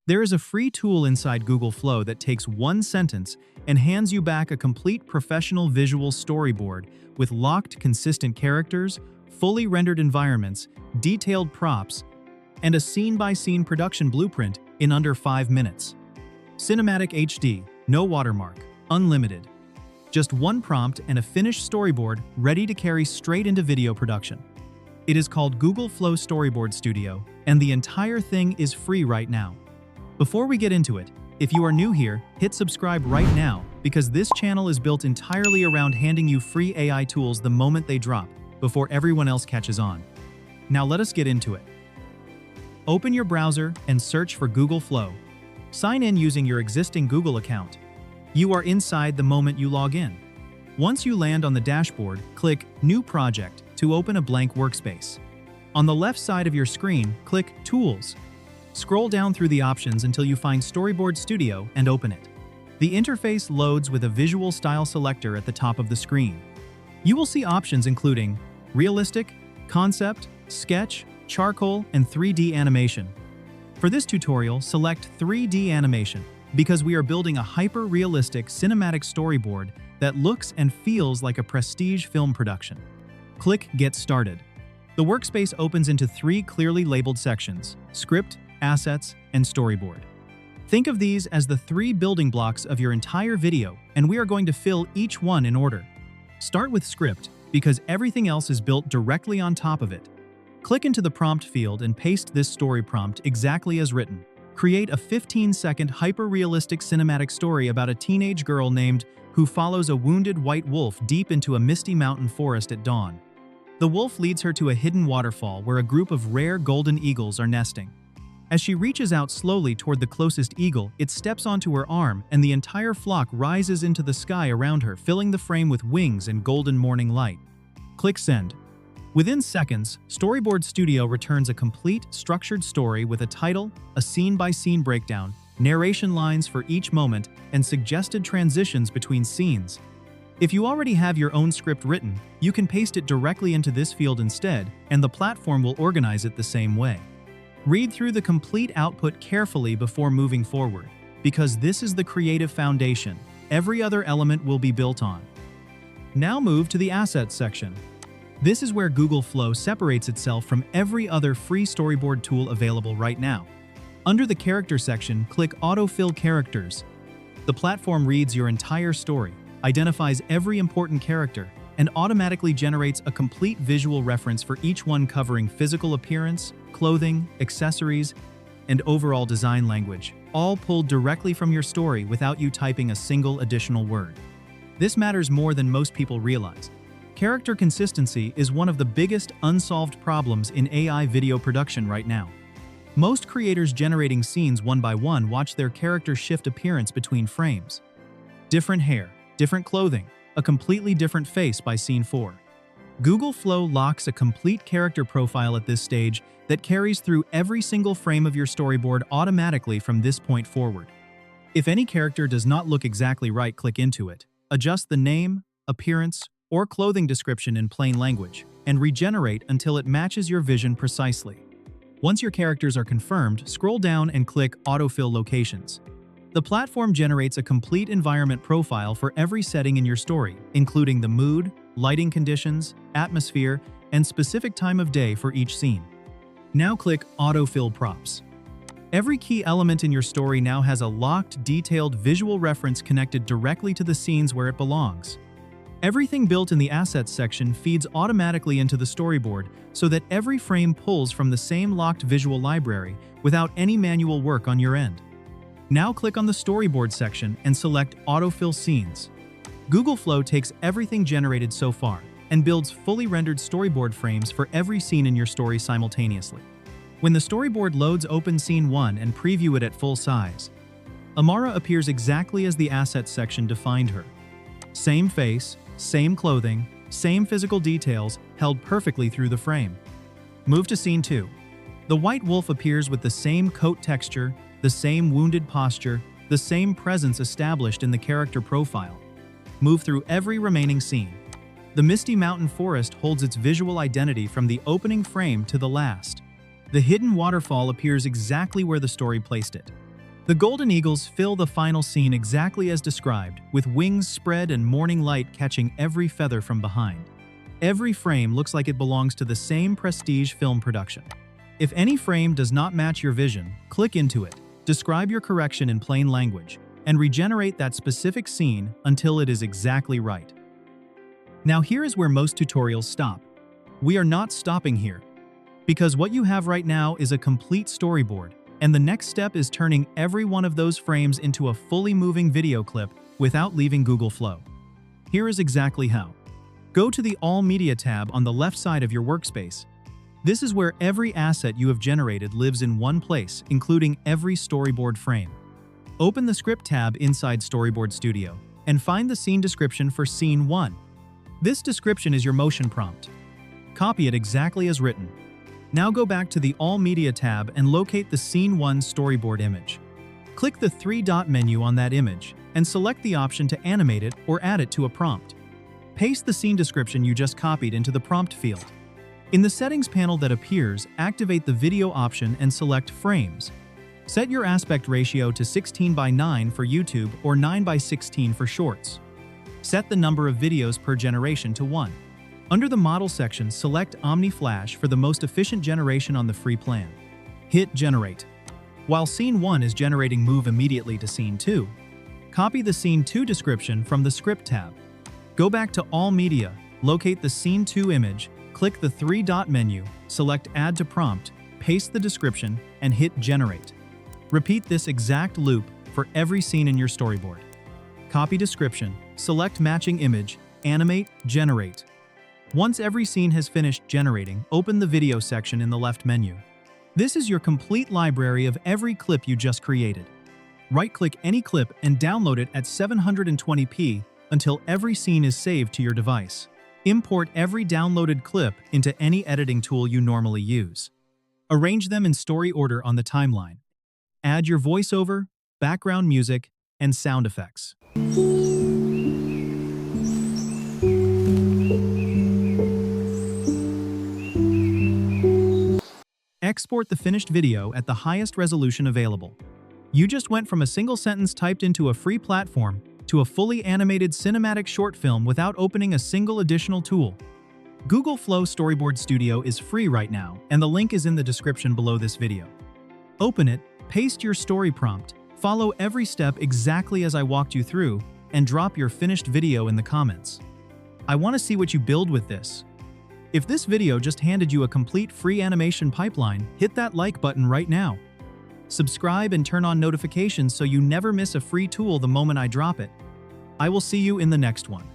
There is a free tool inside Google Flow that takes one sentence and hands you back a complete professional visual storyboard with locked, consistent characters, fully rendered environments, detailed props, and a scene-by-scene production blueprint in under 5 minutes. Cinematic HD, no watermark, unlimited. Just one prompt and a finished storyboard ready to carry straight into video production. It is called Google Flow Storyboard Studio, and the entire thing is free right now. Before we get into it, if you are new here, hit subscribe right now because this channel is built entirely around handing you free AI tools the moment they drop, before everyone else catches on. Now let us get into it. Open your browser and search for Google Flow. Sign in using your existing Google account. You are inside the moment you log in. Once you land on the dashboard, click New Project to open a blank workspace. On the left side of your screen, click Tools. Scroll down through the options until you find Storyboard Studio and open it. The interface loads with a visual style selector at the top of the screen. You will see options including Realistic, Concept, Sketch, Charcoal, and 3D Animation. For this tutorial, select 3D Animation because we are building a hyper-realistic cinematic storyboard that looks and feels like a prestige film production. Click Get Started. The workspace opens into 3 clearly labeled sections: Script, Assets, and Storyboard. Think of these as the 3 building blocks of your entire video, and we are going to fill each one in order. Start with Script, because everything else is built directly on top of it. Click into the prompt field and paste this story prompt exactly as written. Create a 15-second hyper-realistic cinematic story about a teenage girl named who follows a wounded white wolf deep into a misty mountain forest at dawn. The wolf leads her to a hidden waterfall where a group of rare golden eagles are nesting. As she reaches out slowly toward the closest eagle, it steps onto her arm and the entire flock rises into the sky around her, filling the frame with wings and golden morning light. Click Send. Within seconds, Storyboard Studio returns a complete, structured story with a title, a scene-by-scene breakdown, narration lines for each moment, and suggested transitions between scenes. If you already have your own script written, you can paste it directly into this field instead, and the platform will organize it the same way. Read through the complete output carefully before moving forward, because this is the creative foundation every other element will be built on. Now move to the Assets section. This is where Google Flow separates itself from every other free storyboard tool available right now. Under the Character section, click Autofill Characters. The platform reads your entire story, identifies every important character, and automatically generates a complete visual reference for each one covering physical appearance, clothing, accessories, and overall design language, all pulled directly from your story without you typing a single additional word. This matters more than most people realize. Character consistency is one of the biggest unsolved problems in AI video production right now. Most creators generating scenes one by one watch their characters shift appearance between frames. Different hair, different clothing, a completely different face by scene 4. Google Flow locks a complete character profile at this stage that carries through every single frame of your storyboard automatically from this point forward. If any character does not look exactly right, click into it. Adjust the name, appearance, or clothing description in plain language, and regenerate until it matches your vision precisely. Once your characters are confirmed, scroll down and click Autofill Locations. The platform generates a complete environment profile for every setting in your story, including the mood, lighting conditions, atmosphere, and specific time of day for each scene. Now click Autofill Props. Every key element in your story now has a locked, detailed visual reference connected directly to the scenes where it belongs. Everything built in the Assets section feeds automatically into the storyboard so that every frame pulls from the same locked visual library without any manual work on your end. Now click on the Storyboard section and select Autofill Scenes. Google Flow takes everything generated so far and builds fully rendered storyboard frames for every scene in your story simultaneously. When the storyboard loads, open Scene 1 and preview it at full size. Amara appears exactly as the Assets section defined her. Same face, same clothing, same physical details held perfectly through the frame. Move to Scene 2. The white wolf appears with the same coat texture, the same wounded posture, the same presence established in the character profile. Move through every remaining scene. The misty mountain forest holds its visual identity from the opening frame to the last. The hidden waterfall appears exactly where the story placed it. The golden eagles fill the final scene exactly as described, with wings spread and morning light catching every feather from behind. Every frame looks like it belongs to the same prestige film production. If any frame does not match your vision, click into it, describe your correction in plain language, and regenerate that specific scene until it is exactly right. Now here is where most tutorials stop. We are not stopping here, because what you have right now is a complete storyboard, and the next step is turning every one of those frames into a fully moving video clip without leaving Google Flow. Here is exactly how. Go to the All Media tab on the left side of your workspace. This is where every asset you have generated lives in one place, including every storyboard frame. Open the Script tab inside Storyboard Studio and find the scene description for Scene 1. This description is your motion prompt. Copy it exactly as written. Now go back to the All Media tab and locate the Scene 1 storyboard image. Click the three-dot menu on that image and select the option to animate it or add it to a prompt. Paste the scene description you just copied into the prompt field. In the settings panel that appears, activate the video option and select Frames. Set your aspect ratio to 16:9 for YouTube or 9:16 for Shorts. Set the number of videos per generation to 1. Under the Model section, select Omni Flash for the most efficient generation on the free plan. Hit Generate. While Scene 1 is generating, move immediately to Scene 2. Copy the Scene 2 description from the Script tab. Go back to All Media, locate the Scene 2 image, click the three-dot menu, select Add to Prompt, paste the description, and hit Generate. Repeat this exact loop for every scene in your storyboard. Copy description, select matching image, animate, generate. Once every scene has finished generating, open the video section in the left menu. This is your complete library of every clip you just created. Right-click any clip and download it at 720p until every scene is saved to your device. Import every downloaded clip into any editing tool you normally use. Arrange them in story order on the timeline. Add your voiceover, background music, and sound effects. Export the finished video at the highest resolution available. You just went from a single sentence typed into a free platform to a fully animated cinematic short film without opening a single additional tool. Google Flow Storyboard Studio is free right now, and the link is in the description below this video. Open it, paste your story prompt, follow every step exactly as I walked you through, and drop your finished video in the comments. I want to see what you build with this. If this video just handed you a complete free animation pipeline, hit that like button right now. Subscribe and turn on notifications so you never miss a free tool the moment I drop it. I will see you in the next one.